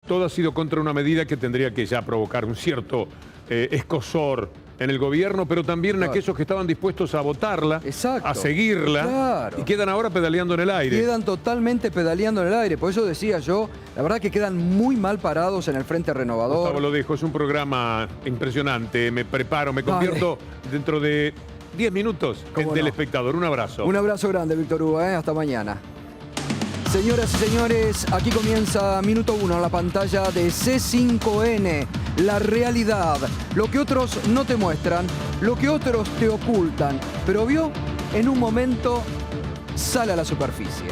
todo ha sido contra una medida que tendría que ya provocar un cierto escozor en el gobierno, pero también en aquellos que estaban dispuestos a votarla, a seguirla, y quedan ahora pedaleando en el aire. Quedan totalmente pedaleando en el aire, por eso decía yo, la verdad que quedan muy mal parados en el Frente Renovador. Gustavo lo dejo, es un programa impresionante, me preparo, me convierto dentro de 10 minutos en telespectador. Un abrazo. Un abrazo grande, Víctor Hugo, hasta mañana. Señoras y señores, aquí comienza Minuto 1 en la pantalla de C5N. La realidad, lo que otros no te muestran, lo que otros te ocultan, pero vio, en un momento sale a la superficie.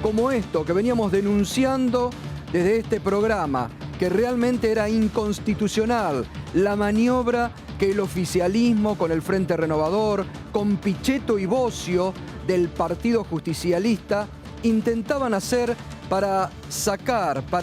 Como esto que veníamos denunciando desde este programa, que realmente era inconstitucional, la maniobra que el oficialismo con el Frente Renovador, con Pichetto y Bocio del Partido Justicialista, intentaban hacer para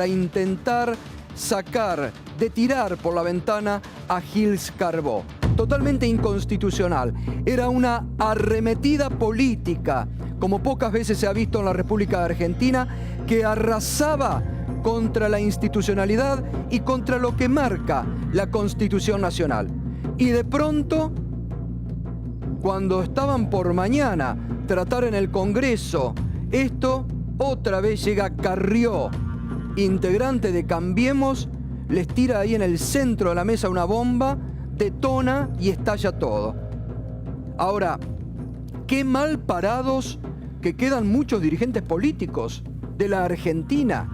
intentar sacar, de tirar por la ventana a Gilles Carbó. Totalmente inconstitucional. Era una arremetida política, como pocas veces se ha visto en la República de Argentina, que arrasaba contra la institucionalidad y contra lo que marca la Constitución Nacional. Y de pronto, cuando estaban por mañana tratar en el Congreso esto, otra vez llega Carrió, integrante de Cambiemos, les tira ahí en el centro de la mesa una bomba, detona y estalla todo. Ahora, qué mal parados que quedan muchos dirigentes políticos de la Argentina.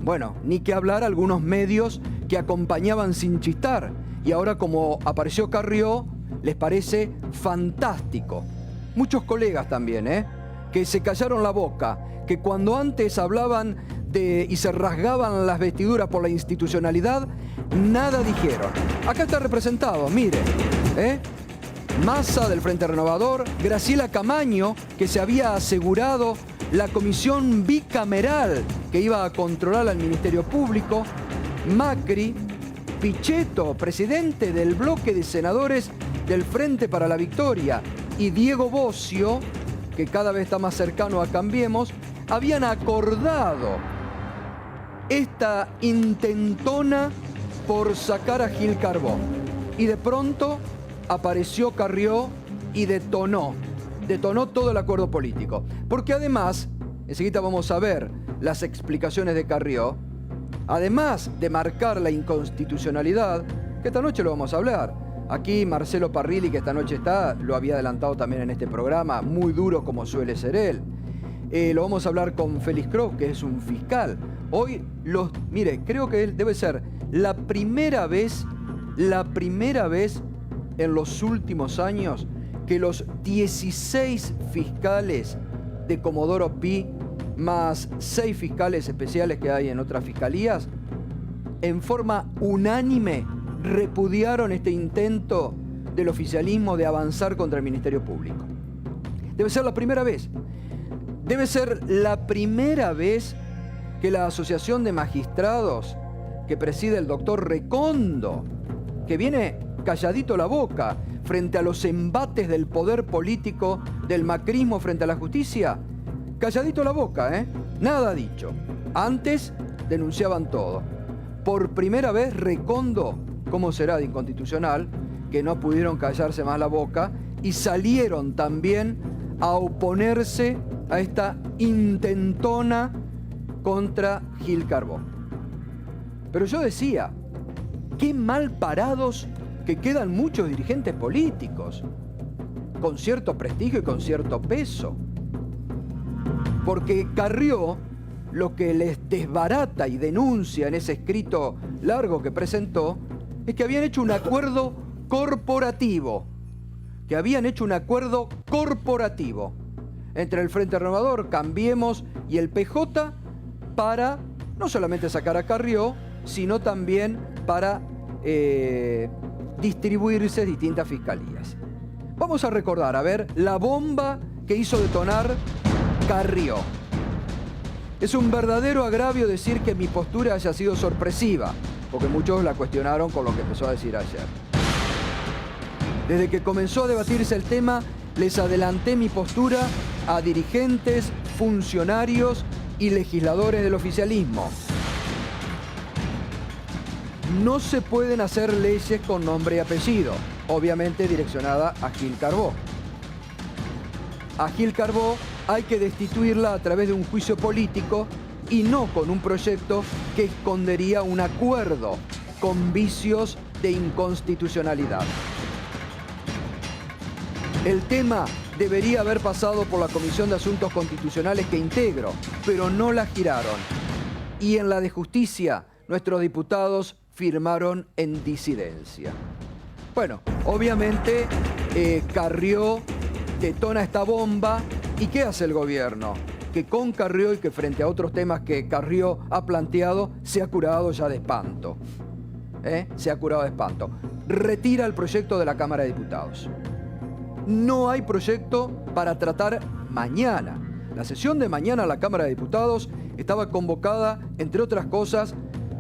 Bueno, ni que hablar algunos medios que acompañaban sin chistar. Y ahora, como apareció Carrió, les parece fantástico. Muchos colegas también, que se callaron la boca, que cuando antes hablaban y se rasgaban las vestiduras por la institucionalidad, nada dijeron. Acá está representado, mire, Massa del Frente Renovador, Graciela Camaño, que se había asegurado la comisión bicameral que iba a controlar al Ministerio Público, Macri, Pichetto, presidente del bloque de senadores del Frente para la Victoria, y Diego Bocio, que cada vez está más cercano a Cambiemos, habían acordado esta intentona por sacar a Gil Carbó. Y de pronto apareció Carrió y detonó todo el acuerdo político. Porque además, enseguida vamos a ver las explicaciones de Carrió, además de marcar la inconstitucionalidad, que esta noche lo vamos a hablar. Aquí Marcelo Parrilli, que esta noche está, lo había adelantado también en este programa, muy duro como suele ser él. Lo vamos a hablar con Félix Cross, que es un fiscal. Hoy, mire, creo que debe ser la primera vez en los últimos años que los 16 fiscales de Comodoro Pi, más 6 fiscales especiales que hay en otras fiscalías, en forma unánime repudiaron este intento del oficialismo de avanzar contra el Ministerio Público. Debe ser la primera vez. Debe ser la primera vez que la Asociación de Magistrados que preside el doctor Recondo, que viene calladito la boca frente a los embates del poder político del macrismo frente a la justicia, calladito la boca, nada dicho. Antes denunciaban todo. Por primera vez Recondo, ¿cómo será de inconstitucional?, que no pudieron callarse más la boca y salieron también a oponerse a esta intentona contra Gil Carbó. Pero yo decía, qué mal parados que quedan muchos dirigentes políticos, con cierto prestigio y con cierto peso. Porque Carrió, lo que les desbarata y denuncia en ese escrito largo que presentó, es que habían hecho un acuerdo corporativo. Entre el Frente Renovador, Cambiemos y el PJ para no solamente sacar a Carrió, sino también para distribuirse distintas fiscalías. Vamos a recordar, a ver, la bomba que hizo detonar Carrió. Es un verdadero agravio decir que mi postura haya sido sorpresiva, porque muchos la cuestionaron con lo que empezó a decir ayer. Desde que comenzó a debatirse el tema, les adelanté mi postura a dirigentes, funcionarios y legisladores del oficialismo. no se pueden hacer leyes con nombre y apellido, obviamente direccionada a Gil Carbó. A Gil Carbó hay que destituirla a través de un juicio político y no con un proyecto que escondería un acuerdo con vicios de inconstitucionalidad. El tema debería haber pasado por la Comisión de Asuntos Constitucionales que integro, pero no la giraron. Y en la de Justicia, nuestros diputados firmaron en disidencia. Bueno, obviamente Carrió detona esta bomba. ¿Y qué hace el gobierno? Que con Carrió y que frente a otros temas que Carrió ha planteado, se ha curado ya de espanto. Se ha curado de espanto. Retira el proyecto de la Cámara de Diputados. No hay proyecto para tratar mañana. La sesión de mañana a la Cámara de Diputados estaba convocada, entre otras cosas,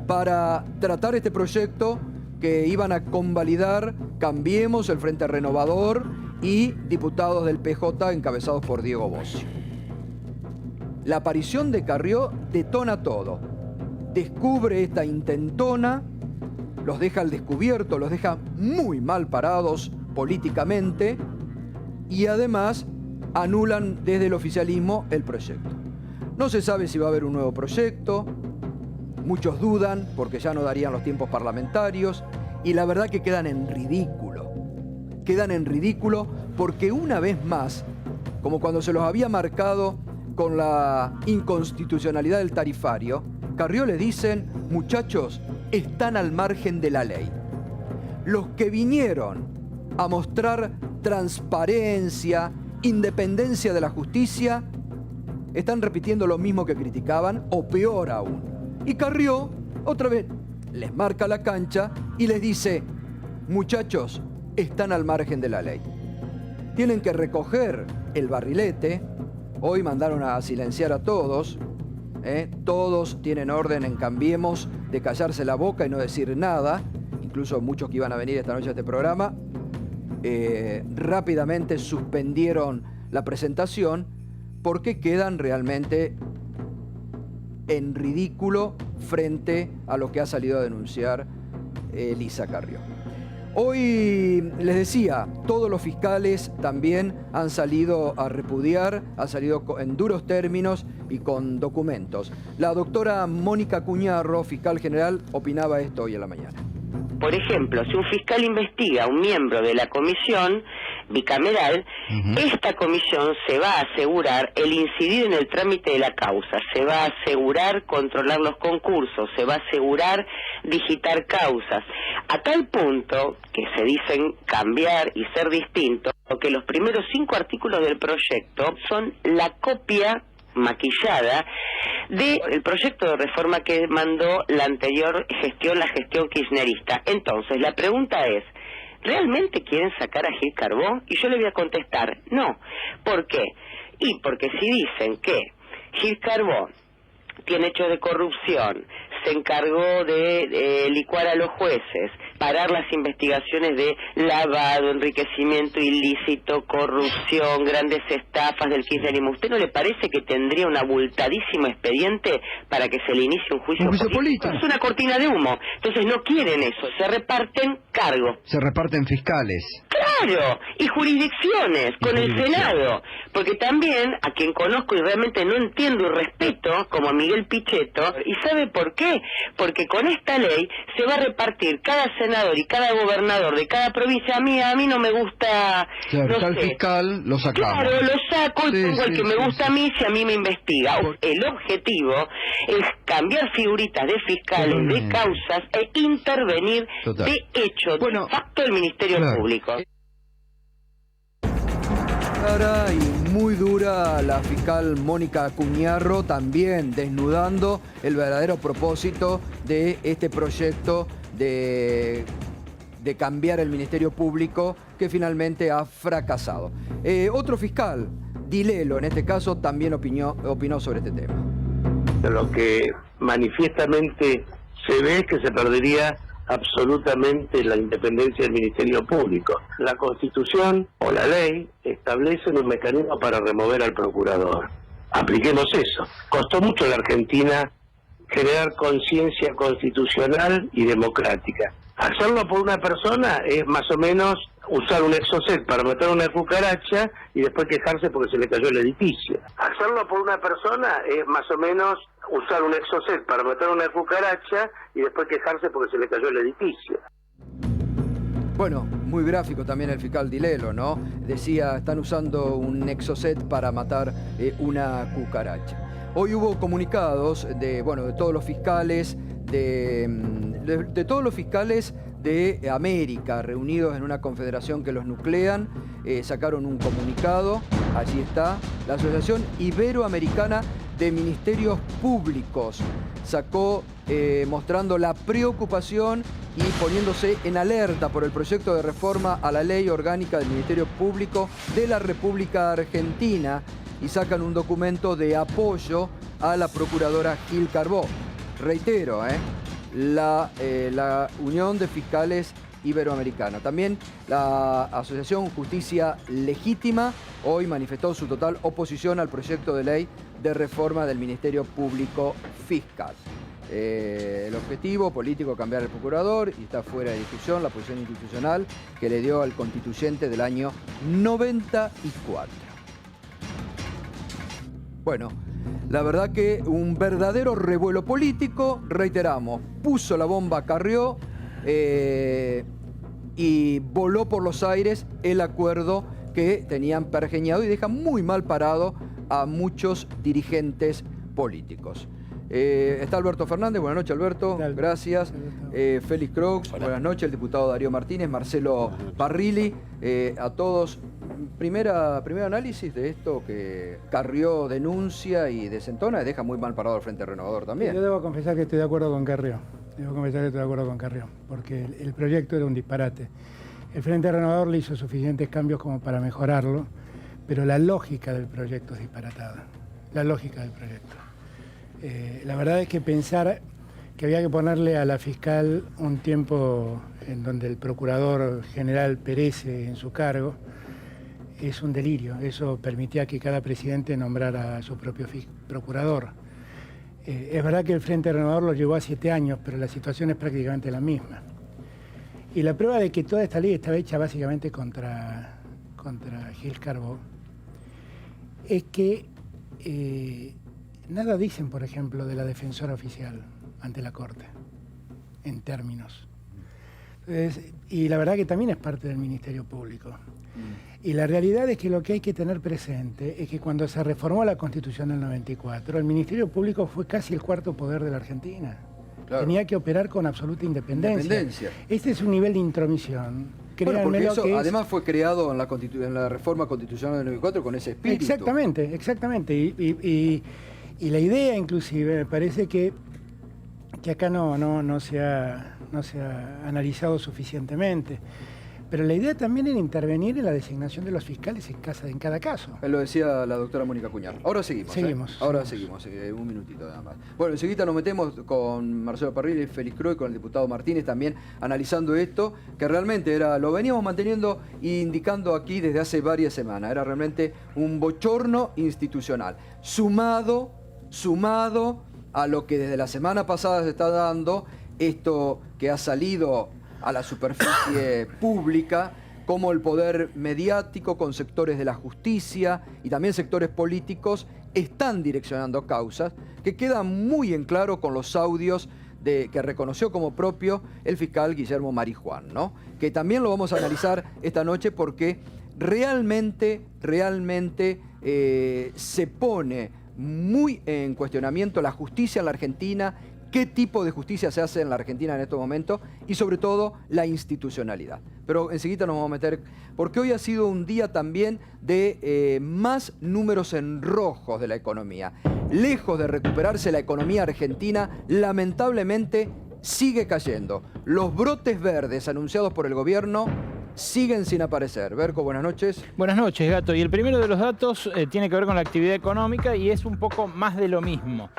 para tratar este proyecto que iban a convalidar Cambiemos, el Frente Renovador y diputados del PJ encabezados por Diego Bossi. La aparición de Carrió detona todo. Descubre esta intentona, los deja al descubierto, los deja muy mal parados políticamente y además anulan desde el oficialismo el proyecto. No se sabe si va a haber un nuevo proyecto, muchos dudan porque ya no darían los tiempos parlamentarios y la verdad que quedan en ridículo. Quedan en ridículo porque una vez más, como cuando se los había marcado con la inconstitucionalidad del tarifario, Carrió le dicen, muchachos, están al margen de la ley. Los que vinieron a mostrar transparencia, independencia de la justicia, están repitiendo lo mismo que criticaban, o peor aún. Y Carrió, otra vez, les marca la cancha y les dice, muchachos, están al margen de la ley. Tienen que recoger el barrilete. Hoy mandaron a silenciar a todos. Todos tienen orden en Cambiemos de callarse la boca y no decir nada. Incluso muchos que iban a venir esta noche a este programa. Rápidamente suspendieron la presentación porque quedan realmente en ridículo frente a lo que ha salido a denunciar Elisa Carrió. Hoy les decía, todos los fiscales también han salido a repudiar, han salido en duros términos y con documentos. La doctora Mónica Cuñarro, fiscal general, opinaba esto hoy en la mañana. Por ejemplo, si un fiscal investiga a un miembro de la comisión bicameral, esta comisión se va a asegurar el incidir en el trámite de la causa, se va a asegurar controlar los concursos, se va a asegurar digitar causas, a tal punto que se dicen cambiar y ser distinto, que los primeros 5 artículos del proyecto son la copia maquillada del proyecto de reforma que mandó la anterior gestión, la gestión kirchnerista. Entonces, la pregunta es, ¿realmente quieren sacar a Gil Carbó? Y yo le voy a contestar, no. ¿Por qué? Y porque si dicen que Gil Carbó tiene hechos de corrupción, se encargó de licuar a los jueces, parar las investigaciones de lavado, enriquecimiento ilícito, corrupción, grandes estafas del kirchnerismo. ¿Usted no le parece que tendría un abultadísimo expediente para que se le inicie un juicio político? Es una cortina de humo. Entonces no quieren eso, se reparten cargos. Se reparten fiscales. Claro, y jurisdicciones con el Senado. Porque también, a quien conozco y realmente no entiendo y respeto, como a Miguel Pichetto, ¿y sabe por qué? Porque con esta ley se va a repartir cada senador y cada gobernador de cada provincia. A mí no me gusta, claro, no sé. Fiscal lo sacamos. Claro, lo saco y pongo el que me gusta a mí si a mí me investiga. El objetivo es cambiar figuritas de fiscales, de causas e intervenir de hecho, de facto, el Ministerio Público. Y muy dura la fiscal Mónica Cuñarro, también desnudando el verdadero propósito de este proyecto de cambiar el Ministerio Público, que finalmente ha fracasado. Otro fiscal, Dilelo, en este caso, también opinó sobre este tema. Lo que manifiestamente se ve es que se perdería absolutamente la independencia del Ministerio Público. La Constitución o la ley establecen un mecanismo para remover al procurador. Apliquemos eso. Costó mucho a la Argentina generar conciencia constitucional y democrática. Hacerlo por una persona es más o menos usar un exocet para matar una cucaracha y después quejarse porque se le cayó el edificio. Hacerlo por una persona es más o menos usar un exocet para matar una cucaracha y después quejarse porque se le cayó el edificio. Bueno, muy gráfico también el fiscal Di Lello, ¿no? Decía, están usando un exocet para matar una cucaracha. Hoy hubo comunicados de todos los fiscales de todos los fiscales de América reunidos en una confederación que los nuclean, sacaron un comunicado, allí está, la Asociación Iberoamericana de Ministerios Públicos sacó mostrando la preocupación y poniéndose en alerta por el proyecto de reforma a la ley orgánica del Ministerio Público de la República Argentina y sacan un documento de apoyo a la procuradora Gil Carbó. Reitero, la Unión de Fiscales Iberoamericana. También la Asociación Justicia Legítima hoy manifestó su total oposición al proyecto de ley de reforma del Ministerio Público Fiscal. El objetivo político cambiar el procurador y está fuera de discusión la posición institucional que le dio al constituyente del año 94. Bueno, la verdad que un verdadero revuelo político, reiteramos, puso la bomba Carrió y voló por los aires el acuerdo que tenían pergeñado y deja muy mal parado a muchos dirigentes políticos. Está Alberto Fernández, buenas noches Alberto, gracias. Félix Croix, buenas noches, el diputado Darío Martínez, Marcelo Parrilli, a todos. Primer análisis de esto que Carrió denuncia y desentona, deja muy mal parado al Frente Renovador también. Yo debo confesar que estoy de acuerdo con Carrió, porque el proyecto era un disparate. El Frente Renovador le hizo suficientes cambios como para mejorarlo, pero la lógica del proyecto es disparatada, la lógica del proyecto. La verdad es que pensar que había que ponerle a la fiscal un tiempo en donde el procurador general perece en su cargo es un delirio. Eso permitía que cada presidente nombrara a su propio procurador. Es verdad que el Frente Renovador lo llevó a 7 años, pero la situación es prácticamente la misma. Y la prueba de que toda esta ley estaba hecha básicamente contra Gil Carbó es que nada dicen, por ejemplo, de la defensora oficial ante la Corte, en términos. Entonces, y la verdad que también es parte del Ministerio Público. Y la realidad es que lo que hay que tener presente es que cuando se reformó la Constitución del 94, el Ministerio Público fue casi el cuarto poder de la Argentina. Claro. Tenía que operar con absoluta independencia. Este es un nivel de intromisión. Bueno, porque eso además fue creado en la reforma constitucional del 94 con ese espíritu. Exactamente. Y la idea, inclusive, me parece que acá no se ha analizado suficientemente. Pero la idea también era intervenir en la designación de los fiscales en cada caso. Lo decía la doctora Mónica Cuñar. Ahora seguimos. Ahora seguimos, un minutito nada más. Bueno, enseguida nos metemos con Marcelo Parrilli, Félix Croix, con el diputado Martínez también, analizando esto, que realmente lo veníamos manteniendo e indicando aquí desde hace varias semanas. Era realmente un bochorno institucional. Sumado a lo que desde la semana pasada se está dando, esto que ha salido a la superficie pública, como el poder mediático con sectores de la justicia y también sectores políticos están direccionando causas que quedan muy en claro con los audios que reconoció como propio el fiscal Guillermo Marijuán, ¿no? Que también lo vamos a analizar esta noche porque realmente se pone muy en cuestionamiento la justicia en la Argentina, qué tipo de justicia se hace en la Argentina en estos momentos y sobre todo la institucionalidad. Pero enseguida nos vamos a meter, porque hoy ha sido un día también de más números en rojos de la economía. Lejos de recuperarse la economía argentina, lamentablemente sigue cayendo. Los brotes verdes anunciados por el gobierno siguen sin aparecer. Berco, buenas noches. Buenas noches, Gato. Y el primero de los datos tiene que ver con la actividad económica y es un poco más de lo mismo.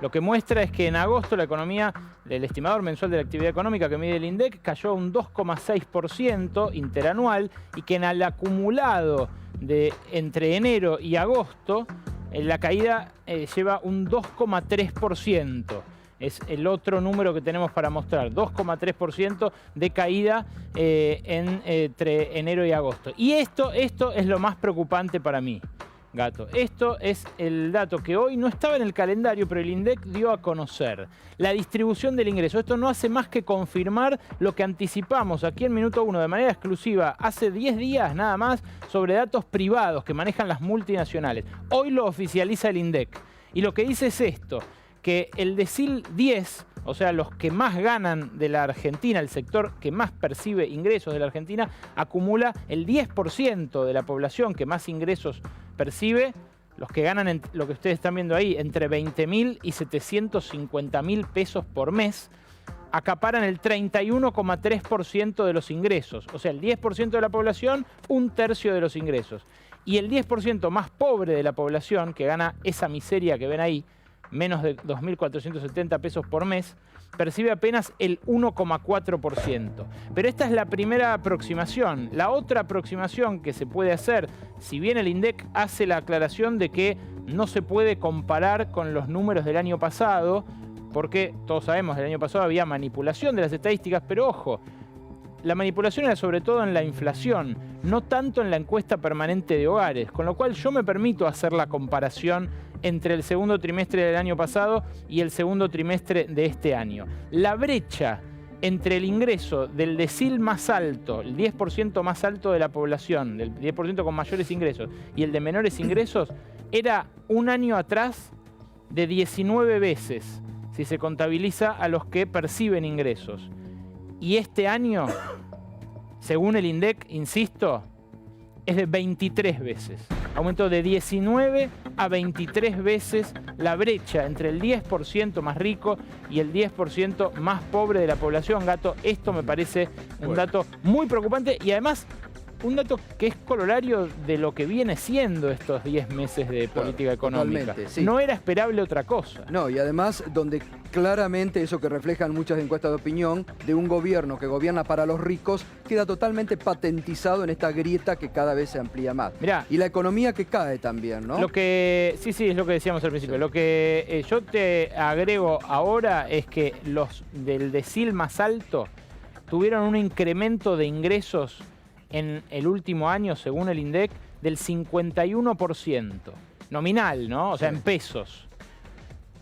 Lo que muestra es que en agosto la economía, el estimador mensual de la actividad económica que mide el INDEC, cayó un 2,6% interanual y que en el acumulado de entre enero y agosto la caída lleva un 2,3%. es el otro número que tenemos para mostrar, 2,3% de caída entre enero y agosto. Y esto es lo más preocupante para mí, Gato. Esto es el dato que hoy no estaba en el calendario, pero el INDEC dio a conocer. La distribución del ingreso. Esto no hace más que confirmar lo que anticipamos aquí en Minuto 1 de manera exclusiva hace 10 días nada más sobre datos privados que manejan las multinacionales. Hoy lo oficializa el INDEC. Y lo que dice es esto, que el decil 10, o sea, los que más ganan de la Argentina, el sector que más percibe ingresos de la Argentina, acumula el 10% de la población que más ingresos percibe, los que ganan lo que ustedes están viendo ahí, entre 20.000 y 750.000 pesos por mes, acaparan el 31,3% de los ingresos. O sea, el 10% de la población, un tercio de los ingresos. Y el 10% más pobre de la población, que gana esa miseria que ven ahí, menos de 2.470 pesos por mes, percibe apenas el 1,4%. Pero esta es la primera aproximación. La otra aproximación que se puede hacer, si bien el INDEC hace la aclaración de que no se puede comparar con los números del año pasado, porque todos sabemos que el año pasado había manipulación de las estadísticas, pero ojo, la manipulación era sobre todo en la inflación, no tanto en la encuesta permanente de hogares, con lo cual yo me permito hacer la comparación entre el segundo trimestre del año pasado y el segundo trimestre de este año. La brecha entre el ingreso del decil más alto, el 10% más alto de la población, del 10% con mayores ingresos, y el de menores ingresos, era un año atrás de 19 veces, si se contabiliza a los que perciben ingresos. Y este año, según el INDEC, insisto, es de 23 veces. Aumentó de 19 a 23 veces la brecha entre el 10% más rico y el 10% más pobre de la población. Gato, esto me parece un dato muy preocupante y además un dato que es corolario de lo que viene siendo estos 10 meses de política económica. Sí. No era esperable otra cosa. No, y además donde claramente eso que reflejan muchas encuestas de opinión de un gobierno que gobierna para los ricos queda totalmente patentizado en esta grieta que cada vez se amplía más. Mirá, y la economía que cae también, ¿no? Lo que sí, es lo que decíamos al principio. Sí. Lo que yo te agrego ahora es que los del decil más alto tuvieron un incremento de ingresos en el último año, según el INDEC, del 51%. Nominal, ¿no? O sea, en pesos.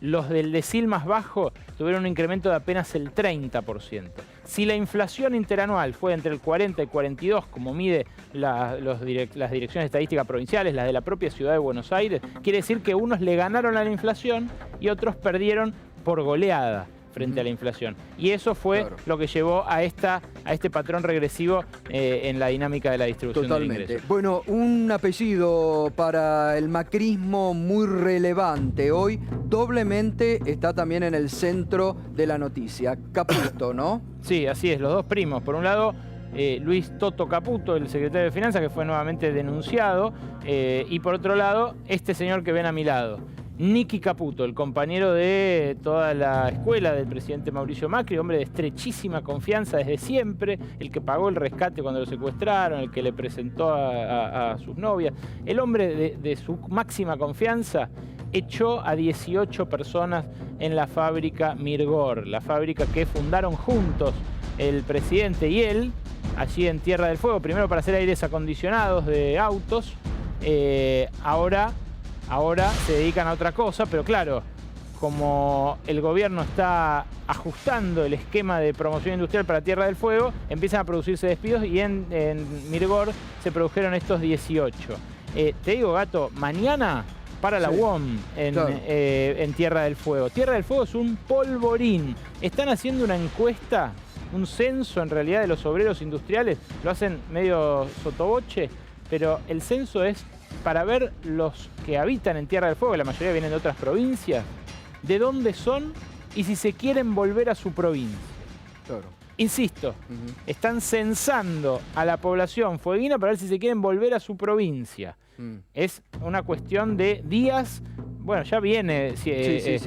Los del decil más bajo tuvieron un incremento de apenas el 30%. Si la inflación interanual fue entre el 40 y 42, como mide las direcciones de estadística provinciales, las de la propia ciudad de Buenos Aires, quiere decir que unos le ganaron a la inflación y otros perdieron por goleada frente a la inflación. Y eso fue lo que llevó a este patrón regresivo en la dinámica de la distribución del ingreso. Bueno, un apellido para el macrismo muy relevante. Hoy doblemente está también en el centro de la noticia. Caputo, ¿no? Sí, así es, los dos primos. Por un lado, Luis Toto Caputo, el secretario de Finanzas, que fue nuevamente denunciado. Y por otro lado, este señor que ven a mi lado, Nicky Caputo, el compañero de toda la escuela del presidente Mauricio Macri, hombre de estrechísima confianza desde siempre, el que pagó el rescate cuando lo secuestraron, el que le presentó a sus novias, el hombre de su máxima confianza, echó a 18 personas en la fábrica Mirgor, la fábrica que fundaron juntos el presidente y él, allí en Tierra del Fuego, primero para hacer aires acondicionados de autos, Ahora se dedican a otra cosa, pero claro, como el gobierno está ajustando el esquema de promoción industrial para Tierra del Fuego, empiezan a producirse despidos y en Mirgor se produjeron estos 18. Te digo, Gato, mañana para la UOM en Tierra del Fuego. Tierra del Fuego es un polvorín. Están haciendo una encuesta, un censo en realidad de los obreros industriales. Lo hacen medio sotoboche, pero el censo es para ver los que habitan en Tierra del Fuego, la mayoría vienen de otras provincias, de dónde son y si se quieren volver a su provincia. Claro. Insisto, están censando a la población fueguina para ver si se quieren volver a su provincia. Es una cuestión de días. Bueno, ya viene,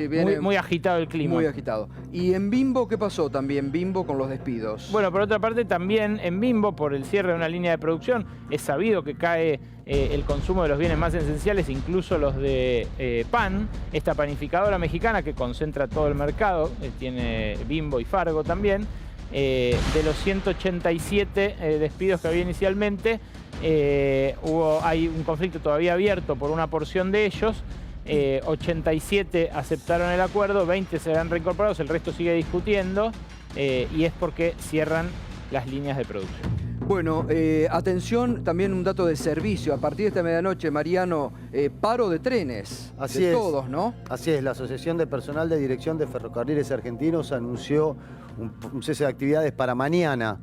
viene muy agitado el clima. Muy agitado. ¿Y en Bimbo qué pasó también? Bimbo con los despidos. Bueno, por otra parte también en Bimbo, por el cierre de una línea de producción, es sabido que cae el consumo de los bienes más esenciales, incluso los de pan. Esta panificadora mexicana que concentra todo el mercado, tiene Bimbo y Fargo también. De los 187 despidos que había inicialmente, hay un conflicto todavía abierto por una porción de ellos. 87 aceptaron el acuerdo, 20 serán reincorporados, el resto sigue discutiendo y es porque cierran las líneas de producción. Bueno, atención, también un dato de servicio. A partir de esta medianoche, Mariano, paro de trenes. Así de es. Todos, ¿no? Así es, la Asociación de Personal de Dirección de Ferrocarriles Argentinos anunció un cese de actividades para mañana.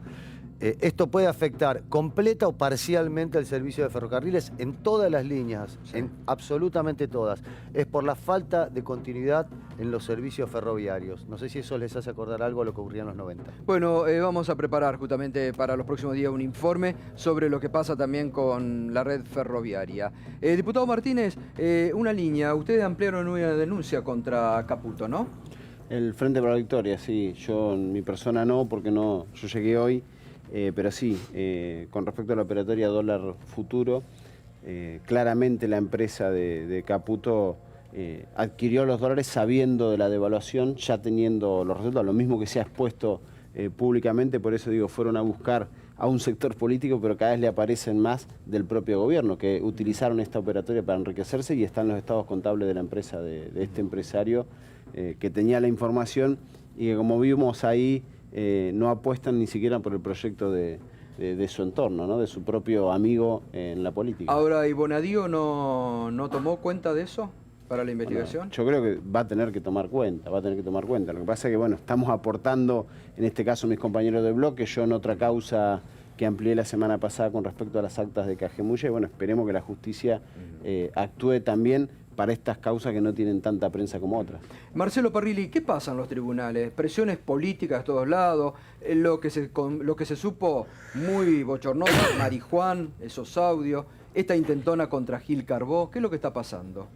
Esto puede afectar completa o parcialmente el servicio de ferrocarriles en todas las líneas, en absolutamente todas. Es por la falta de continuidad en los servicios ferroviarios. No sé si eso les hace acordar algo a lo que ocurría en los 90. Bueno, vamos a preparar justamente para los próximos días un informe sobre lo que pasa también con la red ferroviaria. Diputado Martínez, una línea. Ustedes ampliaron una denuncia contra Caputo, ¿no? El Frente para la Victoria, sí. Yo, en mi persona no, porque no, yo llegué hoy. Pero sí, con respecto a la operatoria dólar futuro, claramente la empresa de Caputo adquirió los dólares sabiendo de la devaluación, ya teniendo los resultados, lo mismo que se ha expuesto públicamente, por eso digo, fueron a buscar a un sector político, pero cada vez le aparecen más del propio gobierno, que utilizaron esta operatoria para enriquecerse y están los estados contables de la empresa, de este empresario que tenía la información y que, como vimos ahí, no apuestan ni siquiera por el proyecto de su entorno, ¿no? De su propio amigo en la política. Ahora, ¿y Bonadío no tomó cuenta de eso para la investigación? Bueno, yo creo que va a tener que tomar cuenta, Lo que pasa es que, bueno, estamos aportando, en este caso mis compañeros de bloque, yo en otra causa que amplié la semana pasada con respecto a las actas de Cajemulla, y bueno, esperemos que la justicia actúe también para estas causas que no tienen tanta prensa como otras. Marcelo Parrilli, ¿qué pasa en los tribunales? Presiones políticas de todos lados, lo que se supo muy bochornoso, Marijuán, esos audios, esta intentona contra Gil Carbó, ¿qué es lo que está pasando?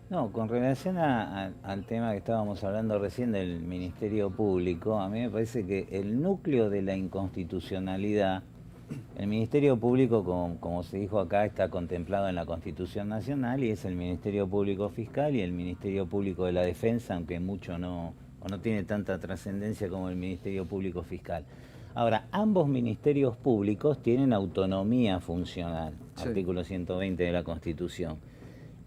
No, con relación al tema que estábamos hablando recién del Ministerio Público, a mí me parece que el núcleo de la inconstitucionalidad, el Ministerio Público, como se dijo acá, está contemplado en la Constitución Nacional y es el Ministerio Público Fiscal y el Ministerio Público de la Defensa, aunque mucho no tiene tanta trascendencia como el Ministerio Público Fiscal. Ahora, ambos ministerios públicos tienen autonomía funcional, sí. Artículo 120 de la Constitución.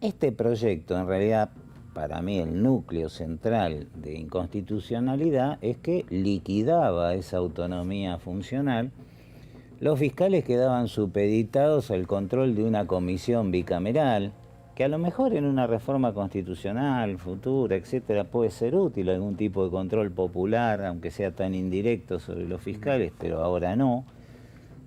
Este proyecto, en realidad, para mí el núcleo central de inconstitucionalidad es que liquidaba esa autonomía funcional. Los fiscales quedaban supeditados al control de una comisión bicameral, que a lo mejor en una reforma constitucional futura, etcétera, puede ser útil algún tipo de control popular, aunque sea tan indirecto sobre los fiscales, pero ahora no.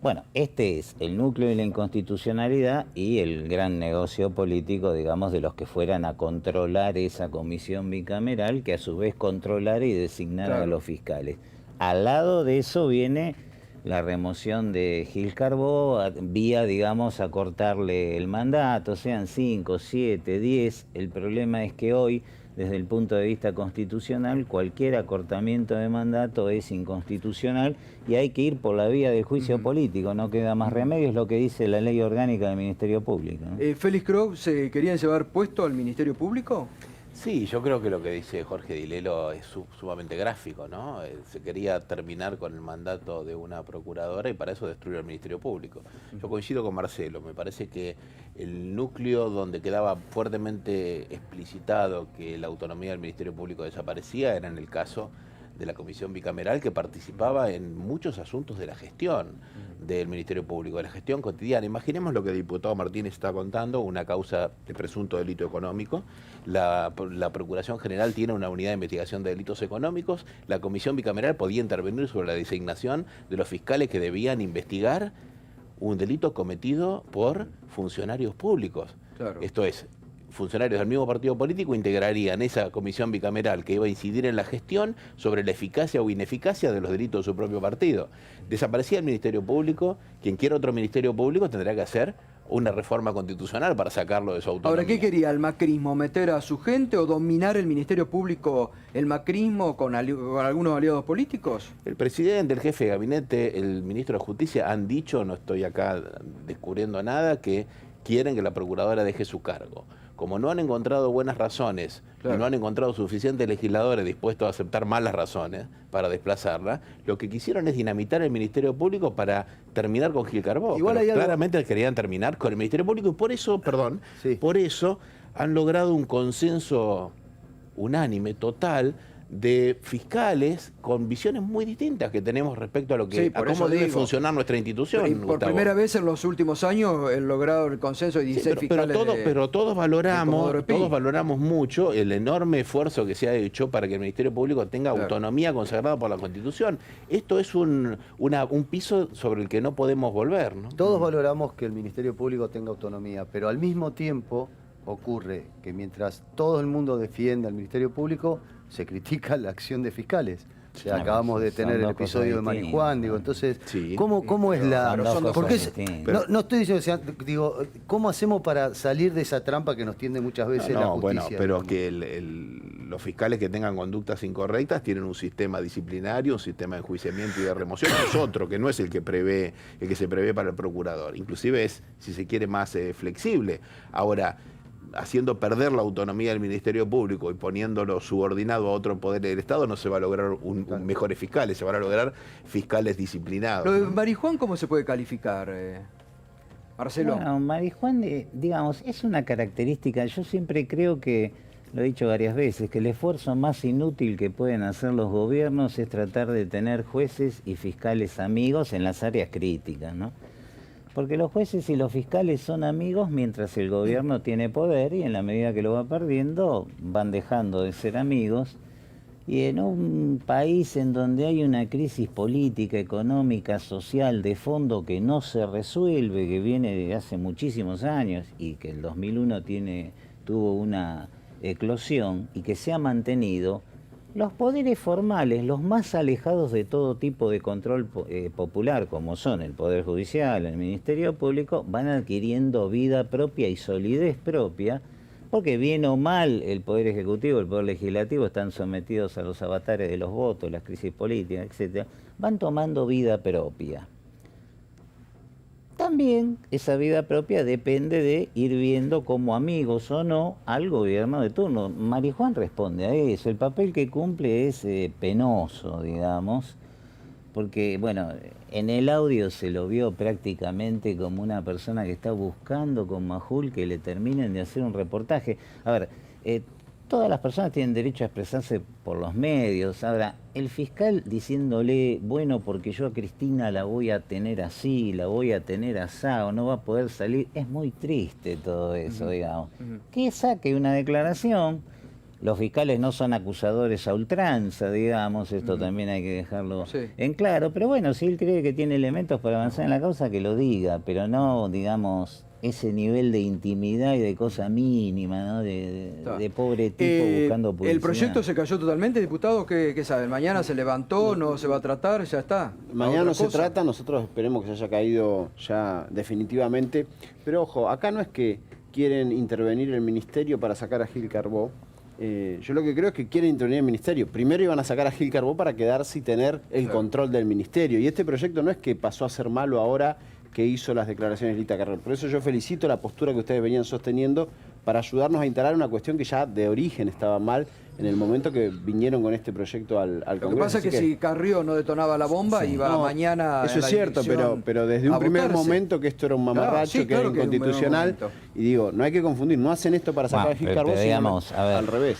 Bueno, este es el núcleo de la inconstitucionalidad y el gran negocio político, digamos, de los que fueran a controlar esa comisión bicameral, que a su vez controlara y designara a los fiscales. Al lado de eso viene la remoción de Gil Carbó, vía, digamos, a cortarle el mandato, sean 5, 7, 10. El problema es que hoy, desde el punto de vista constitucional, cualquier acortamiento de mandato es inconstitucional y hay que ir por la vía del juicio político, no queda más remedio, es lo que dice la ley orgánica del Ministerio Público, ¿no? Félix Crow, ¿se querían llevar puesto al Ministerio Público? Sí, yo creo que lo que dice Jorge Dilelo es sumamente gráfico, ¿no? Se quería terminar con el mandato de una procuradora y para eso destruyó el Ministerio Público. Yo coincido con Marcelo, me parece que el núcleo donde quedaba fuertemente explicitado que la autonomía del Ministerio Público desaparecía era en el caso de la Comisión Bicameral, que participaba en muchos asuntos de la gestión del Ministerio Público, de la gestión cotidiana. Imaginemos lo que el diputado Martínez está contando, una causa de presunto delito económico. La Procuración General tiene una unidad de investigación de delitos económicos. La Comisión Bicameral podía intervenir sobre la designación de los fiscales que debían investigar un delito cometido por funcionarios públicos. Claro. Esto es, funcionarios del mismo partido político integrarían esa comisión bicameral que iba a incidir en la gestión sobre la eficacia o ineficacia de los delitos de su propio partido. Desaparecía el Ministerio Público, quien quiera otro Ministerio Público tendrá que hacer una reforma constitucional para sacarlo de su autonomía. Ahora, ¿qué quería el macrismo? ¿Meter a su gente o dominar el Ministerio Público, el macrismo, con algunos aliados políticos? El presidente, el jefe de gabinete, el ministro de Justicia han dicho, no estoy acá descubriendo nada, que quieren que la procuradora deje su cargo. Como no han encontrado buenas razones, y no han encontrado suficientes legisladores dispuestos a aceptar malas razones para desplazarla, lo que quisieron es dinamitar el Ministerio Público para terminar con Gil Carbó. Claramente querían terminar con el Ministerio Público y por eso, por eso han logrado un consenso unánime, total, de fiscales con visiones muy distintas que tenemos respecto a lo que a cómo debe funcionar nuestra institución. Por primera vez en los últimos años han logrado el consenso de 16 fiscales. Pero todos valoramos mucho el enorme esfuerzo que se ha hecho para que el Ministerio Público tenga autonomía consagrada por la Constitución. Esto es un piso sobre el que no podemos volver, ¿no? Todos valoramos que el Ministerio Público tenga autonomía, pero al mismo tiempo ocurre que mientras todo el mundo defiende al Ministerio Público, se critica la acción de fiscales. O sea, acabamos de tener el episodio de Marijuán, digo, entonces, ¿cómo es la...? Porque no estoy diciendo, o sea, digo, ¿cómo hacemos para salir de esa trampa que nos tiende muchas veces la justicia? Bueno, pero que los fiscales que tengan conductas incorrectas tienen un sistema disciplinario, un sistema de enjuiciamiento y de remoción, que es otro, que no es el que se prevé para el procurador. Inclusive es, si se quiere, más flexible. Ahora, haciendo perder la autonomía del Ministerio Público y poniéndolo subordinado a otro poder del Estado, no se va a lograr mejores fiscales, se van a lograr fiscales disciplinados. ¿Lo de Marijuán cómo se puede calificar, Marcelo? Bueno, Marijuán, digamos, es una característica, yo siempre creo que, lo he dicho varias veces, que el esfuerzo más inútil que pueden hacer los gobiernos es tratar de tener jueces y fiscales amigos en las áreas críticas, ¿no? Porque los jueces y los fiscales son amigos mientras el gobierno tiene poder y en la medida que lo va perdiendo van dejando de ser amigos. Y en un país en donde hay una crisis política, económica, social de fondo que no se resuelve, que viene de hace muchísimos años y que el 2001 tuvo una eclosión y que se ha mantenido, los poderes formales, los más alejados de todo tipo de control popular, como son el Poder Judicial, el Ministerio Público, van adquiriendo vida propia y solidez propia, porque bien o mal el Poder Ejecutivo, el Poder Legislativo están sometidos a los avatares de los votos, las crisis políticas, etc., van tomando vida propia. También esa vida propia depende de ir viendo como amigos o no al gobierno de turno. Marijuán responde a eso. El papel que cumple es penoso, digamos, porque, bueno, en el audio se lo vio prácticamente como una persona que está buscando con Majul que le terminen de hacer un reportaje. A ver, todas las personas tienen derecho a expresarse por los medios. Ahora, el fiscal diciéndole, bueno, porque yo a Cristina la voy a tener así, la voy a tener asá, o no va a poder salir, es muy triste todo eso, digamos. Que saque una declaración. Los fiscales no son acusadores a ultranza, digamos, esto también hay que dejarlo en claro. Pero bueno, si él cree que tiene elementos para avanzar en la causa, que lo diga, pero no, digamos, ese nivel de intimidad y de cosa mínima, ¿no? De pobre tipo buscando publicidad. ¿El proyecto se cayó totalmente, diputado? ¿Qué saben? ¿Mañana se levantó? ¿No se va a tratar? ¿Ya está? Mañana no se trata, nosotros esperemos que se haya caído ya definitivamente. Pero ojo, acá no es que quieren intervenir el ministerio para sacar a Gil Carbó. Yo lo que creo es que quieren intervenir el ministerio. Primero iban a sacar a Gil Carbó para quedarse y tener el control del ministerio. Y este proyecto no es que pasó a ser malo ahora que hizo las declaraciones de Lita Carrió. Por eso yo felicito la postura que ustedes venían sosteniendo para ayudarnos a instalar una cuestión que ya de origen estaba mal en el momento que vinieron con este proyecto al Congreso. Lo que pasa es que si Carrió no detonaba la bomba, iba mañana. Eso es cierto, pero desde un primer momento que esto era un mamarracho, que era inconstitucional, y digo, no hay que confundir, no hacen esto para sacar a Gil Carbó, sino al revés.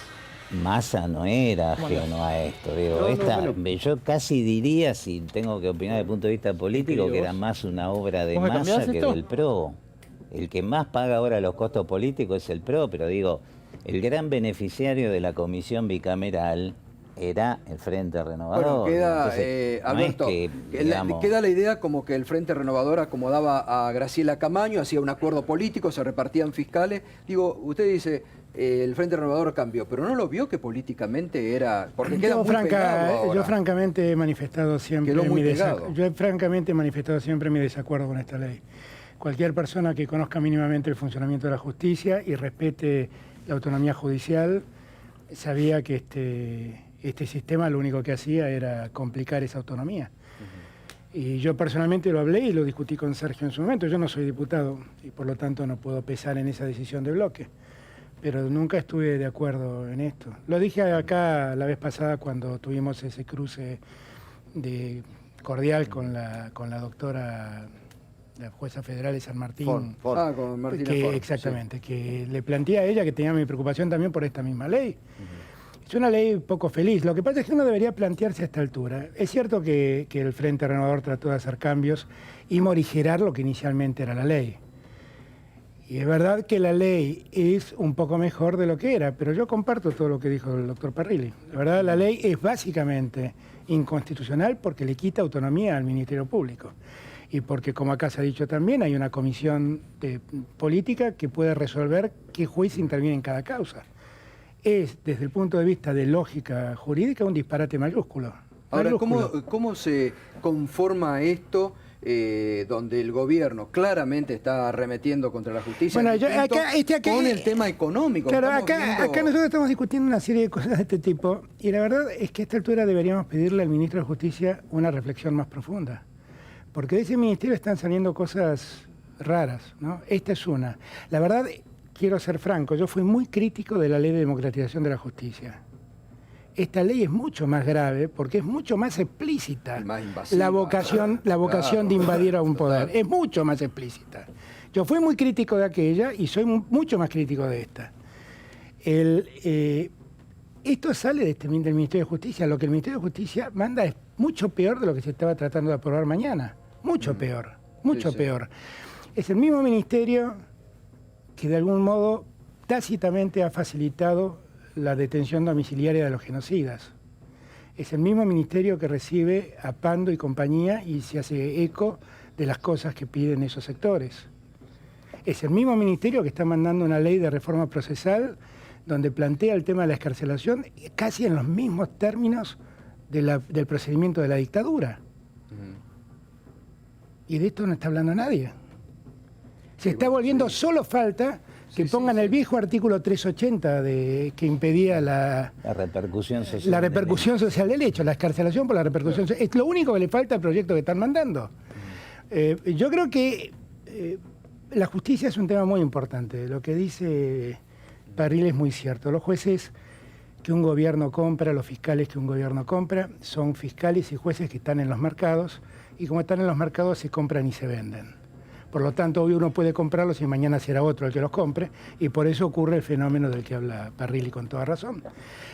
Massa no era ajeno a esto, digo, yo casi diría, si tengo que opinar desde el punto de vista político, que era más una obra de Massa que del PRO. El que más paga ahora los costos políticos es el PRO, pero digo, el gran beneficiario de la comisión bicameral era el Frente Renovador. Bueno, queda, Alberto, queda la idea como que el Frente Renovador acomodaba a Graciela Camaño, hacía un acuerdo político, se repartían fiscales. Digo, usted dice, el Frente Renovador cambió, pero ¿no lo vio que políticamente era...? Porque queda muy pegado ahora. Yo francamente he manifestado siempre mi desacuerdo con esta ley. Cualquier persona que conozca mínimamente el funcionamiento de la justicia y respete la autonomía judicial sabía que este sistema lo único que hacía era complicar esa autonomía. Y yo personalmente lo hablé y lo discutí con Sergio en su momento. Yo no soy diputado y por lo tanto no puedo pesar en esa decisión de bloque. Pero nunca estuve de acuerdo en esto. Lo dije acá la vez pasada cuando tuvimos ese cruce cordial con la doctora, la jueza federal de San Martín. Ford. Con Martina Ford. Exactamente, sí. Que le planteé a ella que tenía mi preocupación también por esta misma ley. Es una ley poco feliz. Lo que pasa es que uno debería plantearse a esta altura. Es cierto que el Frente Renovador trató de hacer cambios y morigerar lo que inicialmente era la ley. Y es verdad que la ley es un poco mejor de lo que era, pero yo comparto todo lo que dijo el doctor Parrilli. La verdad, la ley es básicamente inconstitucional porque le quita autonomía al Ministerio Público. Y porque, como acá se ha dicho también, hay una comisión política que puede resolver qué juez interviene en cada causa. Es, desde el punto de vista de lógica jurídica, un disparate mayúsculo. Ahora, ¿cómo se conforma esto donde el gobierno claramente está arremetiendo contra la justicia? Bueno, con el tema económico. Claro, acá nosotros estamos discutiendo una serie de cosas de este tipo y la verdad es que a esta altura deberíamos pedirle al ministro de Justicia una reflexión más profunda. Porque de ese ministerio están saliendo cosas raras, ¿no? Esta es una. La verdad, quiero ser franco, yo fui muy crítico de la ley de democratización de la justicia. Esta ley es mucho más grave porque es mucho más explícita más invasiva, la vocación de invadir a un poder. Es mucho más explícita. Yo fui muy crítico de aquella y soy mucho más crítico de esta. Esto sale del Ministerio de Justicia. Lo que el Ministerio de Justicia manda es mucho peor de lo que se estaba tratando de aprobar mañana. Mucho peor, mucho peor. Es el mismo ministerio que de algún modo tácitamente ha facilitado la detención domiciliaria de los genocidas. Es el mismo ministerio que recibe a Pando y compañía y se hace eco de las cosas que piden esos sectores. Es el mismo ministerio que está mandando una ley de reforma procesal donde plantea el tema de la excarcelación casi en los mismos términos del procedimiento de la dictadura. Y de esto no está hablando nadie. Se está volviendo, solo falta que pongan el viejo artículo 380 que impedía la repercusión social. La repercusión social del hecho, la excarcelación por la repercusión social. Es lo único que le falta al proyecto que están mandando. Yo creo que la justicia es un tema muy importante. Lo que dice Parrilli es muy cierto. Los jueces que un gobierno compra, los fiscales que un gobierno compra, son fiscales y jueces que están en los mercados, y como están en los mercados se compran y se venden. Por lo tanto, hoy uno puede comprarlos y mañana será otro el que los compre, y por eso ocurre el fenómeno del que habla Parrilli con toda razón.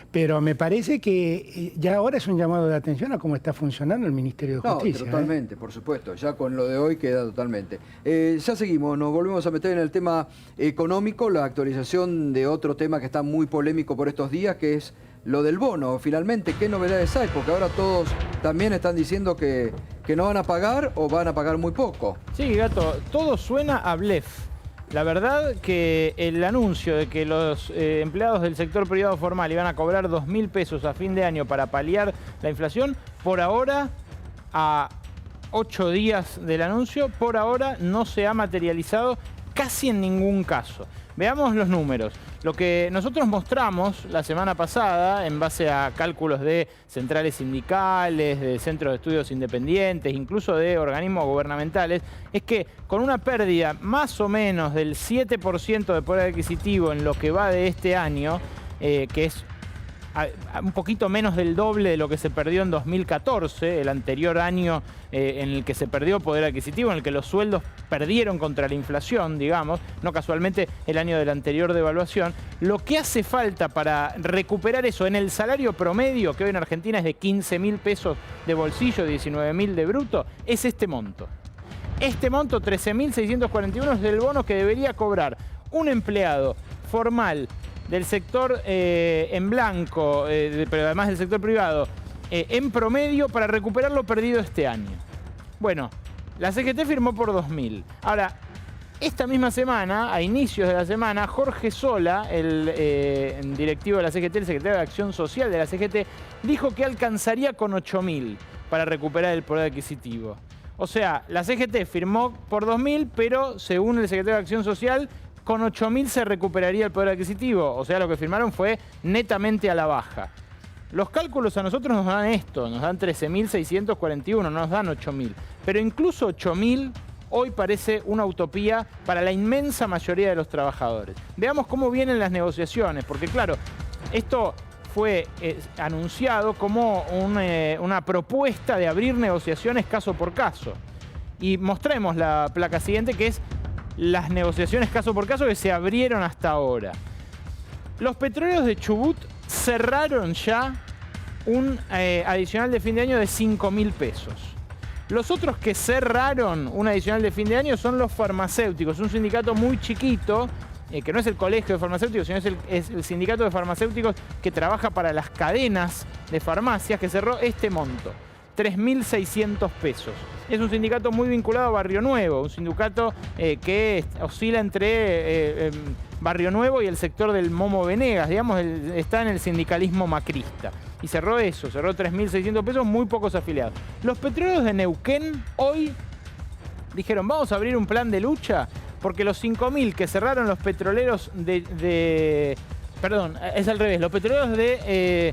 Pero me parece que ya ahora es un llamado de atención a cómo está funcionando el Ministerio de Justicia. Totalmente, por supuesto. Ya con lo de hoy queda totalmente. Ya seguimos, nos volvemos a meter en el tema económico, la actualización de otro tema que está muy polémico por estos días, que es lo del bono. Finalmente, ¿qué novedades hay? Porque ahora todos también están diciendo que no van a pagar o van a pagar muy poco. Sí, Gato, todo suena a blef. La verdad que el anuncio de que los empleados del sector privado formal iban a cobrar 2.000 pesos a fin de año para paliar la inflación, por ahora, a 8 días del anuncio, por ahora no se ha materializado casi en ningún caso. Veamos los números. Lo que nosotros mostramos la semana pasada, en base a cálculos de centrales sindicales, de centros de estudios independientes, incluso de organismos gubernamentales, es que con una pérdida más o menos del 7% de poder adquisitivo en lo que va de este año, que es un poquito menos del doble de lo que se perdió en 2014, el anterior año en el que se perdió poder adquisitivo, en el que los sueldos perdieron contra la inflación, digamos, no casualmente el año de la anterior devaluación. Lo que hace falta para recuperar eso en el salario promedio, que hoy en Argentina es de 15.000 pesos de bolsillo, 19.000 de bruto, es este monto. Este monto, 13.641, es del bono que debería cobrar un empleado formal del sector en blanco, pero además del sector privado, en promedio para recuperar lo perdido este año. Bueno, la CGT firmó por 2.000. Ahora, esta misma semana, a inicios de la semana, Jorge Sola, el directivo de la CGT, el secretario de Acción Social de la CGT, dijo que alcanzaría con 8.000 para recuperar el poder adquisitivo. O sea, la CGT firmó por 2.000, pero según el secretario de Acción Social, con 8.000 se recuperaría el poder adquisitivo. O sea, lo que firmaron fue netamente a la baja. Los cálculos a nosotros nos dan esto, nos dan 13.641, no nos dan 8.000. Pero incluso 8.000 hoy parece una utopía para la inmensa mayoría de los trabajadores. Veamos cómo vienen las negociaciones, porque claro, esto fue anunciado como una propuesta de abrir negociaciones caso por caso. Y mostremos la placa siguiente, que es las negociaciones caso por caso que se abrieron hasta ahora. Los petroleros de Chubut cerraron ya un adicional de fin de año de 5.000 pesos. Los otros que cerraron un adicional de fin de año son los farmacéuticos, un sindicato muy chiquito, que no es el colegio de farmacéuticos, sino es el sindicato de farmacéuticos que trabaja para las cadenas de farmacias, que cerró este monto, 3.600 pesos. Es un sindicato muy vinculado a Barrio Nuevo, un sindicato que oscila entre Barrio Nuevo y el sector del Momo Venegas, digamos, está en el sindicalismo macrista. Y cerró eso, cerró 3.600 pesos, muy pocos afiliados. Los petroleros de Neuquén hoy dijeron, vamos a abrir un plan de lucha, porque los 5.000 que cerraron los petroleros perdón, es al revés, los petroleros de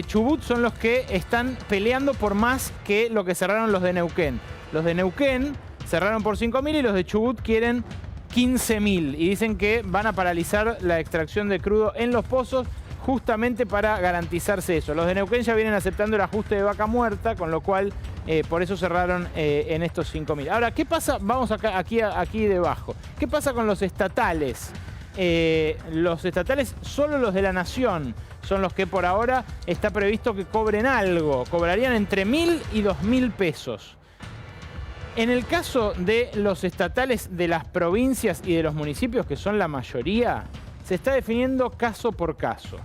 Chubut son los que están peleando por más que lo que cerraron los de Neuquén. Los de Neuquén cerraron por 5.000 y los de Chubut quieren 15.000 y dicen que van a paralizar la extracción de crudo en los pozos justamente para garantizarse eso. Los de Neuquén ya vienen aceptando el ajuste de vaca muerta, con lo cual por eso cerraron en estos 5.000. Ahora, ¿qué pasa? Vamos acá, aquí debajo. ¿Qué pasa con los estatales? Los estatales, solo los de la Nación son los que por ahora está previsto que cobren algo. Cobrarían entre 1.000 y 2.000 pesos. En el caso de los estatales de las provincias y de los municipios, que son la mayoría, se está definiendo caso por caso.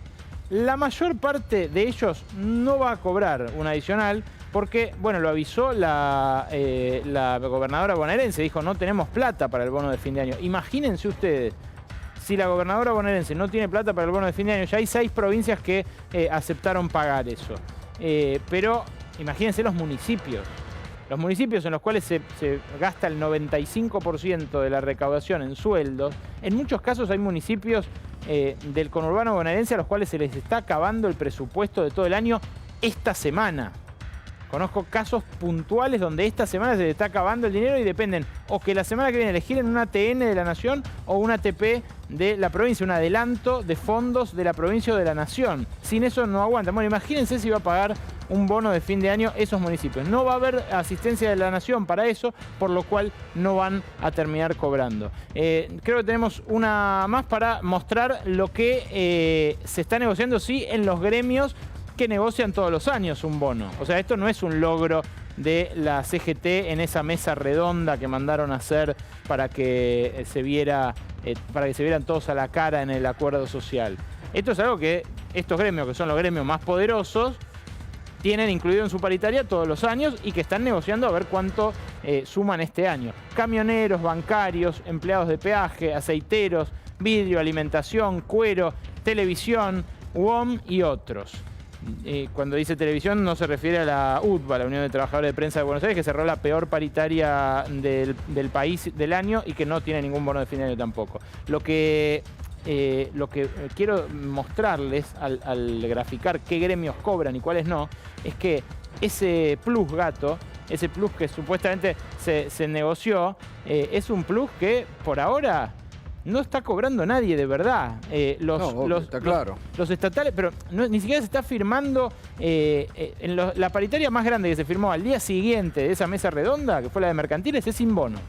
La mayor parte de ellos no va a cobrar un adicional porque, bueno, lo avisó la gobernadora bonaerense. Dijo, no tenemos plata para el bono de fin de año. Imagínense ustedes, si la gobernadora bonaerense no tiene plata para el bono de fin de año, ya hay 6 provincias que aceptaron pagar eso. Pero imagínense los municipios. Los municipios en los cuales se gasta el 95% de la recaudación en sueldos. En muchos casos hay municipios del conurbano bonaerense a los cuales se les está acabando el presupuesto de todo el año esta semana. Conozco casos puntuales donde esta semana se les está acabando el dinero y dependen o que la semana que viene elegir en una ATN de la Nación o una ATP de la provincia, un adelanto de fondos de la provincia o de la Nación. Sin eso no aguantan. Bueno, imagínense si va a pagar un bono de fin de año esos municipios. No va a haber asistencia de la Nación para eso, por lo cual no van a terminar cobrando. Creo que tenemos una más para mostrar lo que se está negociando, sí, en los gremios que negocian todos los años un bono. O sea, esto no es un logro de la CGT en esa mesa redonda que mandaron a hacer para que se vieran todos a la cara en el acuerdo social. Esto es algo que estos gremios, que son los gremios más poderosos, tienen incluido en su paritaria todos los años y que están negociando a ver cuánto suman este año. Camioneros, bancarios, empleados de peaje, aceiteros, vidrio, alimentación, cuero, televisión, UOM y otros. Cuando dice televisión no se refiere a la UTBA, la Unión de Trabajadores de Prensa de Buenos Aires, que cerró la peor paritaria del país del año y que no tiene ningún bono de fin de año tampoco. Lo que quiero mostrarles al graficar qué gremios cobran y cuáles no, es que ese plus gato, ese plus que supuestamente se negoció, es un plus que por ahora no está cobrando nadie de verdad. Está claro. Los estatales, pero ni siquiera se está firmando en la paritaria más grande que se firmó al día siguiente de esa mesa redonda, que fue la de mercantiles, es sin bono.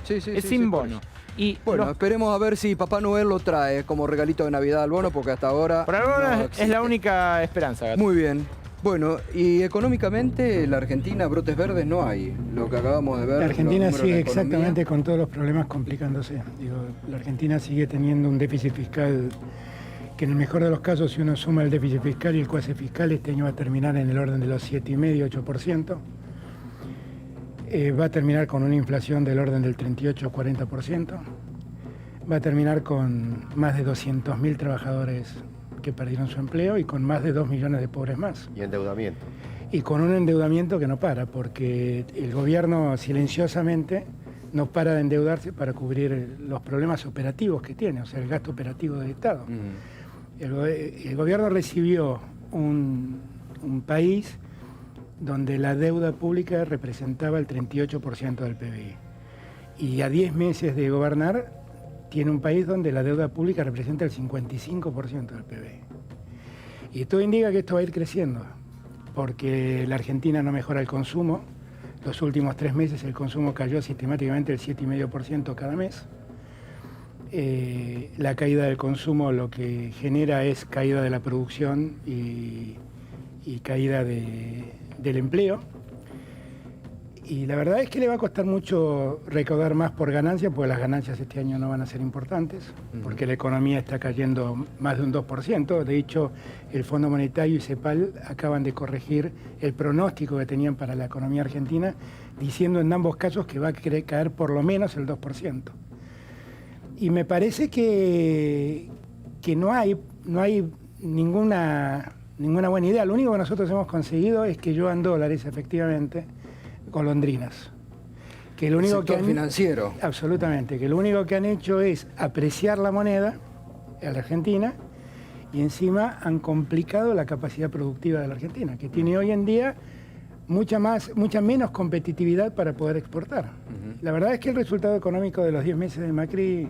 Es sin bono. Y bueno, esperemos a ver si Papá Noel lo trae como regalito de Navidad al bono, porque hasta ahora por ahora es la única esperanza, Gato. Muy bien. Bueno, y económicamente la Argentina, brotes verdes no hay. Lo que acabamos de ver. La Argentina sigue exactamente con todos los problemas complicándose. La Argentina sigue teniendo un déficit fiscal que en el mejor de los casos, si uno suma el déficit fiscal y el cuasi fiscal, este año va a terminar en el orden de los 7,5-8%. Va a terminar con una inflación del orden del 38-40%. Va a terminar con más de 200.000 trabajadores que perdieron su empleo y con más de 2 millones de pobres más. Y endeudamiento. y con un endeudamiento que no para, porque el gobierno silenciosamente no para de endeudarse para cubrir los problemas operativos que tiene, o sea, el gasto operativo del Estado. El gobierno recibió un país donde la deuda pública representaba el 38% del PBI. Y a 10 meses de gobernar, tiene un país donde la deuda pública representa el 55% del PBI. Y esto indica que esto va a ir creciendo, porque la Argentina no mejora el consumo. Los últimos 3 meses el consumo cayó sistemáticamente el 7,5% cada mes. La caída del consumo lo que genera es caída de la producción y caída del empleo. Y la verdad es que le va a costar mucho recaudar más por ganancias, porque las ganancias este año no van a ser importantes, porque la economía está cayendo más de un 2%. De hecho, el Fondo Monetario y CEPAL acaban de corregir el pronóstico que tenían para la economía argentina, diciendo en ambos casos que va a caer por lo menos el 2%. Y me parece que no hay ninguna buena idea. Lo único que nosotros hemos conseguido es que lluevan dólares, efectivamente, golondrinas. Que lo único sector financiero. Absolutamente, que lo único que han hecho es apreciar la moneda a la Argentina y encima han complicado la capacidad productiva de la Argentina, que tiene hoy en día mucha menos competitividad para poder exportar. La verdad es que el resultado económico de los 10 meses de Macri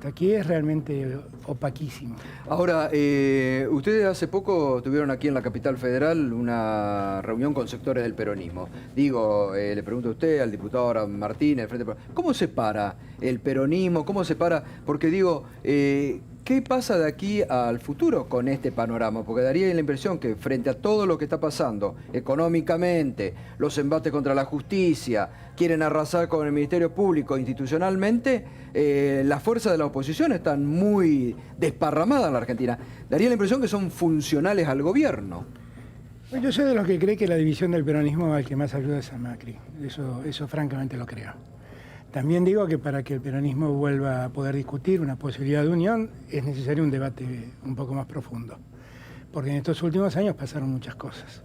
aquí es realmente opaquísimo. Ahora, ustedes hace poco tuvieron aquí en la capital federal una reunión con sectores del peronismo. Digo, le pregunto a usted, al diputado ahora Martínez, ¿cómo se para el peronismo? ¿Cómo se para? Porque digo, ¿qué pasa de aquí al futuro con este panorama? Porque daría la impresión que frente a todo lo que está pasando económicamente, los embates contra la justicia, quieren arrasar con el Ministerio Público institucionalmente, las fuerzas de la oposición están muy desparramadas en la Argentina. Daría la impresión que son funcionales al gobierno. Pues yo soy de los que cree que la división del peronismo al que más ayuda es a Macri. Eso francamente lo creo. También digo que para que el peronismo vuelva a poder discutir una posibilidad de unión es necesario un debate un poco más profundo, porque en estos últimos años pasaron muchas cosas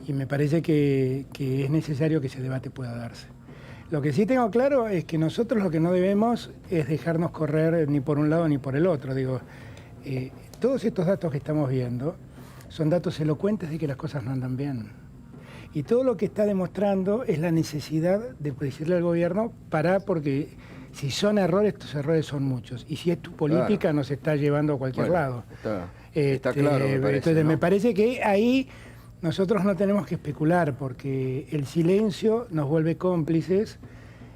y me parece que es necesario que ese debate pueda darse. Lo que sí tengo claro es que nosotros lo que no debemos es dejarnos correr ni por un lado ni por el otro. Digo, todos estos datos que estamos viendo son datos elocuentes de que las cosas no andan bien. Y todo lo que está demostrando es la necesidad de decirle al gobierno, porque si son errores, estos errores son muchos. Y si es tu política, claro, nos está llevando a cualquier lado. Está claro, me parece, entonces, ¿no? Me parece que ahí nosotros no tenemos que especular, porque el silencio nos vuelve cómplices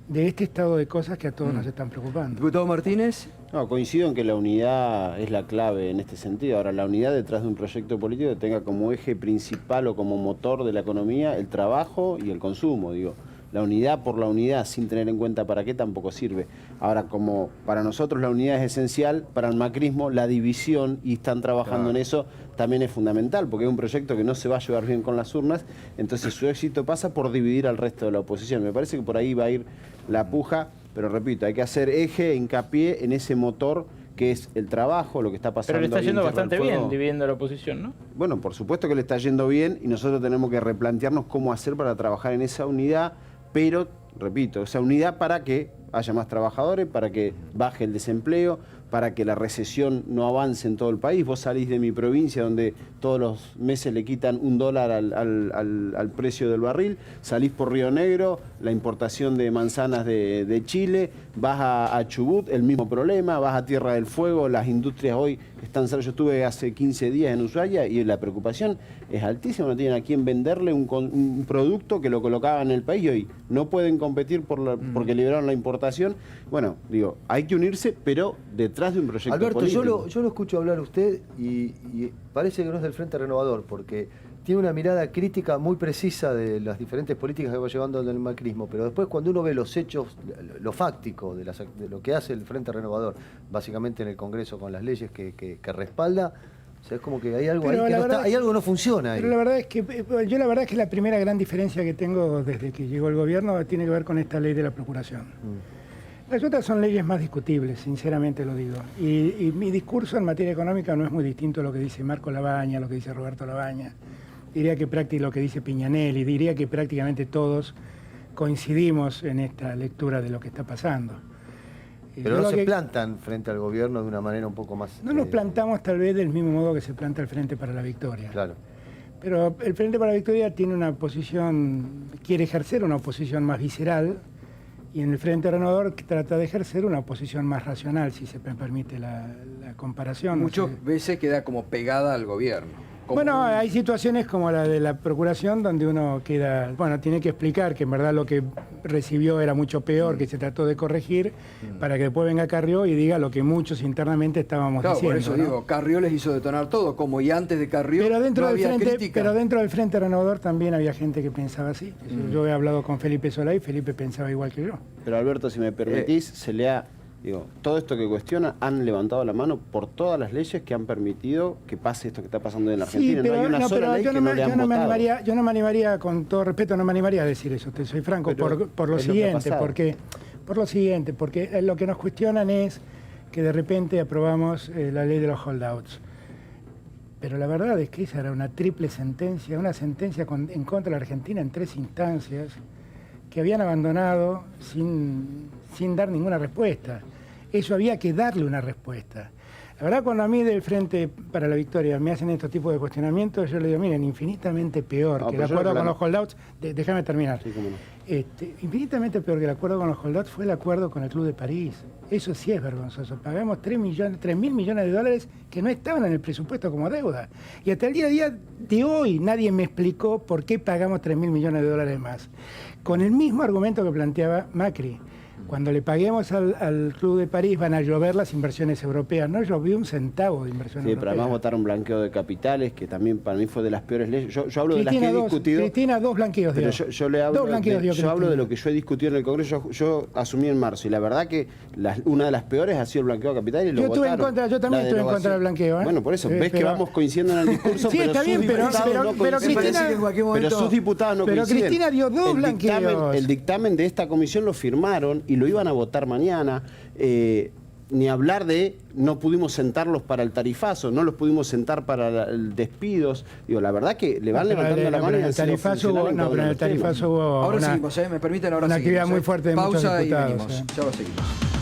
de este estado de cosas que a todos nos están preocupando. Diputado Martínez. No, coincido en que la unidad es la clave en este sentido. Ahora, la unidad detrás de un proyecto político que tenga como eje principal o como motor de la economía el trabajo y el consumo, digo. La unidad por la unidad, sin tener en cuenta para qué, tampoco sirve. Ahora, como para nosotros la unidad es esencial, para el macrismo la división, y están trabajando en eso, también es fundamental, porque es un proyecto que no se va a llevar bien con las urnas, entonces su éxito pasa por dividir al resto de la oposición. Me parece que por ahí va a ir la puja, pero repito, hay que hacer eje, hincapié en ese motor que es el trabajo, lo que está pasando. Pero le está yendo bastante bien dividiendo a la oposición, ¿no? Bueno, por supuesto que le está yendo bien y nosotros tenemos que replantearnos cómo hacer para trabajar en esa unidad, pero, repito, esa unidad para que haya más trabajadores, para que baje el desempleo, para que la recesión no avance en todo el país. Vos salís de mi provincia, donde todos los meses le quitan $1 al precio del barril, salís por Río Negro, la importación de manzanas de Chile, vas a Chubut, el mismo problema, vas a Tierra del Fuego, las industrias hoy están cerradas. Yo estuve hace 15 días en Ushuaia y la preocupación es altísima, no tienen a quién venderle un producto que lo colocaban en el país y hoy no pueden competir porque liberaron la importación. Bueno, digo, hay que unirse, pero detrás de un proyecto político. Alberto, yo lo escucho hablar a usted y parece que no es del Frente Renovador, porque tiene una mirada crítica muy precisa de las diferentes políticas que va llevando el macrismo, pero después cuando uno ve los hechos, lo fáctico de lo que hace el Frente Renovador, básicamente en el Congreso con las leyes que respalda, o sea, es como que hay algo ahí hay algo que no funciona ahí. Pero la verdad es que la primera gran diferencia que tengo desde que llegó el gobierno tiene que ver con esta ley de la procuración. Las otras son leyes más discutibles, sinceramente lo digo. Y mi discurso en materia económica no es muy distinto a lo que dice Marco Labaña, a lo que dice Roberto Labaña. diría que lo que dice Piñanelli, diría que prácticamente todos coincidimos en esta lectura de lo que está pasando. Pero no se plantan frente al gobierno de una manera un poco más... No nos plantamos tal vez del mismo modo que se planta el Frente para la Victoria. Claro. Pero el Frente para la Victoria tiene una posición, quiere ejercer una oposición más visceral, y en el Frente Renovador trata de ejercer una oposición más racional, si se me permite la comparación. Muchas veces queda como pegada al gobierno. Bueno, hay situaciones como la de la Procuración donde uno queda, bueno, tiene que explicar que en verdad lo que recibió era mucho peor, que se trató de corregir, para que después venga Carrió y diga lo que muchos internamente estábamos diciendo. Por eso digo, Carrió les hizo detonar todo, como y antes de Carrió pero dentro no del había frente, crítica. pero dentro del Frente Renovador también había gente que pensaba así. Yo he hablado con Felipe Solá y Felipe pensaba igual que yo. Pero Alberto, si me permitís, se le ha... Digo, todo esto que cuestiona, han levantado la mano por todas las leyes que han permitido que pase esto que está pasando en Argentina. Sí, pero, no hay una sola ley que no le han votado. Yo no me animaría, con todo respeto, no me animaría a decir eso, te soy franco, por lo siguiente, porque lo que nos cuestionan es que de repente aprobamos la ley de los holdouts. Pero la verdad es que esa era una triple sentencia, una sentencia en contra de la Argentina en 3 instancias que habían abandonado sin dar ninguna respuesta. Eso había que darle una respuesta. La verdad, cuando a mí del Frente para la Victoria me hacen estos tipos de cuestionamientos, yo le digo, miren, infinitamente peor que el acuerdo con los holdouts, déjame terminar, sí, cómo no. Infinitamente peor que el acuerdo con los holdouts fue el acuerdo con el Club de París. Eso sí es vergonzoso. Pagamos 3.000 millones de dólares que no estaban en el presupuesto como deuda. Y hasta el día de hoy nadie me explicó por qué pagamos 3.000 millones de dólares más. Con el mismo argumento que planteaba Macri. Cuando le paguemos al Club de París van a llover las inversiones europeas. No llovió un centavo de inversión europea. Sí, pero además votaron blanqueo de capitales, que también para mí fue de las peores leyes. Yo hablo de las que he discutido... Cristina, 2 blanqueos dio. Pero yo le hablo, yo hablo de lo que yo he discutido en el Congreso. Yo asumí en marzo y la verdad que una de las peores ha sido el blanqueo de capitales y lo votaron. Yo también estuve en contra del blanqueo. Bueno, por eso, ves que vamos coincidiendo en el discurso, sí, pero está bien, pero sus diputados no coinciden. Pero Cristina dio 2 blanqueos. El dictamen de esta comisión lo firmaron y lo iban a votar mañana. Ni hablar de no pudimos sentarlos para el tarifazo, no los pudimos sentar para el despidos. Digo, la verdad que le van levantando la mano y el tarifazo hubo, pero en el tarifazo hubo ahora seguimos, me permiten ahora una actividad muy fuerte de muchos pausa diputados. Y venimos. Ya lo seguimos.